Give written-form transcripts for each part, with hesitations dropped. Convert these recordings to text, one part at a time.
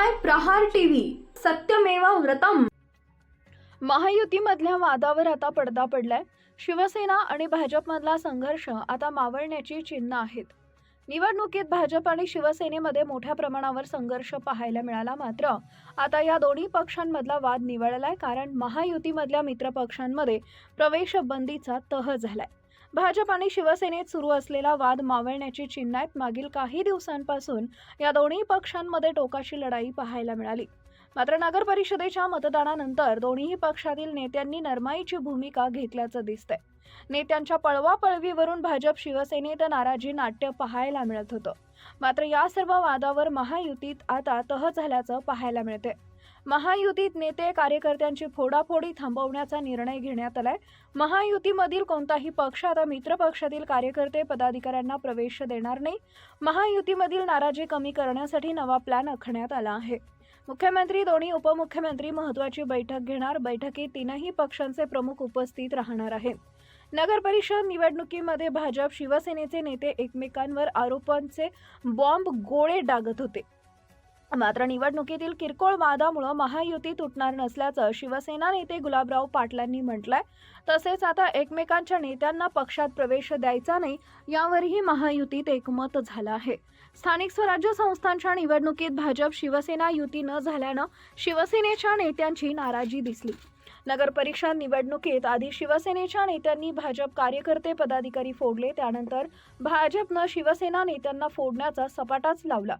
पाहताय प्रहार टीव्ही, सत्यमेव व्रतम। महायुतीमधल्या वादावर आता पडदा पडलाय। शिवसेना आणि भाजपमधला संघर्ष आता मावळण्याची चिन्ह आहेत। निवडणुकीत भाजप आणि शिवसेनेमध्ये मोठ्या प्रमाणावर संघर्ष पाहायला मिळाला, मात्र आता या दोन्ही पक्षांमधला वाद निवळलाय, कारण महायुतीमधल्या मित्रपक्षांमध्ये प्रवेश बंदीचा तह झालाय। भाजप आणि शिवसेनेत सुरू असलेला वाद मावळण्याची चिन्ह आहेत। मागील काही दिवसांपासून या दोन्ही पक्षांमध्ये टोकाची लढाई पाहायला मिळाली, मात्र नगर परिषदेच्या मतदानानंतर दोन्ही पक्षातील नेत्यांनी नरमाईची भूमिका घेतल्याचं दिसतंय। नेत्यांच्या पळवापळवीवरून भाजप शिवसेनेत नाराजी नाट्य पाहायला मिळत होतं, मात्र या सर्व वादावर महायुतीत आता तह झाल्याचं पाहायला मिळते। महायुतीत नेते कार्यकर्त्यांची फोडाफोडी थांबवण्याचा निर्णय घेण्यात आलाय। महायुतीमधील कोणताही पक्ष आता मित्र पक्षातील कार्यकर्ते पदाधिकाऱ्यांना प्रवेश देणार नाही। महायुतीमधील नाराजी कमी करण्यासाठी नवा प्लॅन आखण्यात आला आहे। मुख्यमंत्री, दोन्ही उपमुख्यमंत्री महत्त्वाची बैठक घेणार। बैठकीत तीनही पक्षांचे प्रमुख उपस्थित राहणार आहेत। नगर परिषद निवडणुकीमध्ये भाजप शिवसेनेचे नेते एकमेकांवर आरोपांचे बॉम्ब गोळे डागत होते, मात्र निवडणुकीतील किरकोळ वादामुळे महायुती तुटणार नसल्याचं शिवसेना नेते गुलाबराव पाटलांनी म्हटलंय। तसेच आता एकमेकांच्या नेत्यांना पक्षात प्रवेश द्यायचा नाही, यावरही महायुतीत एकमत झालं आहे। स्थानिक स्वराज्य संस्थांच्या निवडणुकीत भाजप शिवसेना युती न झाल्यानं शिवसेनेच्या नेत्यांची नाराजी दिसली। नगर परिषद निवडणुकीत आधी शिवसेनेच्या नेत्यांनी भाजप कार्यकर्ते पदाधिकारी फोडले, त्यानंतर भाजपनं शिवसेना नेत्यांना फोडण्याचा सपाटाच लावला।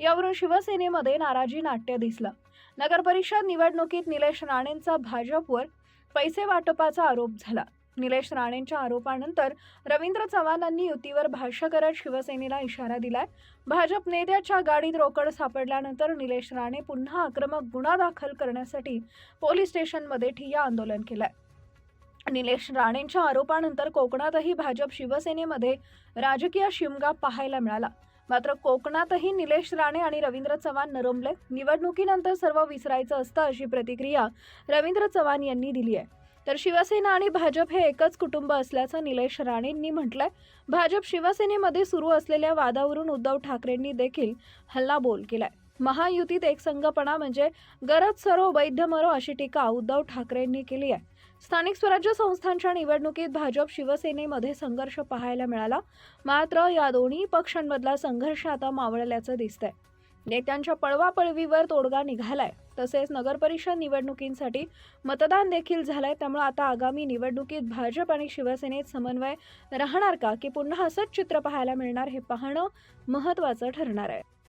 यावरून शिवसेनेमध्ये नाराजी नाट्य दिसलं। नगर परिषद निवडणुकीत निलेश राणेंचा भाजपवर पैसे वाटपाचा आरोप झाला। निलेश राणेंच्या आरोपानंतर रवींद्र चव्हाणांनी युतीवर भाष्य करत शिवसेनेला इशारा दिलाय। भाजप नेत्याच्या गाडीत रोकड सापडल्यानंतर निलेश राणे पुन्हा आक्रमक गुन्हा दाखल करण्यासाठी पोलीस स्टेशनमध्ये ठिय्या आंदोलन केलंय। निलेश राणेंच्या आरोपानंतर कोकणातही भाजप शिवसेनेमध्ये राजकीय शिमगा पाहायला मिळाला, मात्र कोकणातही निलेश राणे आणि रवींद्र चव्हाण नरमले। निवडणुकीनंतर सर्व विसरायचं असतं, अशी प्रतिक्रिया रवींद्र चव्हाण यांनी दिली आहे। तर शिवसेना आणि भाजप हे एकच कुटुंब असल्याचं निलेश राणेंनी म्हटलंय। भाजप शिवसेनेमध्ये सुरू असलेल्या वादावरून उद्धव ठाकरेंनी देखील हल्लाबोल केलाय। महायुतीत एकसंघपणा म्हणजे गरज सरो वैद्य मरो, अशी टीका उद्धव ठाकरेंनी केली आहे। स्थानिक स्वराज्य संस्थांच्या निवडणुकीत भाजप शिवसेनेमध्ये संघर्ष पाहायला मिळाला, मात्र या दोन्ही पक्षांमधला संघर्ष आता मावळल्याचं दिसतंय। नेत्यांच्या पळवापळवीवर तोडगा निघालाय। तसेच नगर परिषद निवडणुकींसाठी मतदान देखील झालंय, त्यामुळे आता आगामी निवडणुकीत भाजप आणि शिवसेनेत समन्वय राहणार का, की पुन्हा असंच चित्र पाहायला मिळणार, हे पाहणं महत्त्वाचं ठरणार आहे।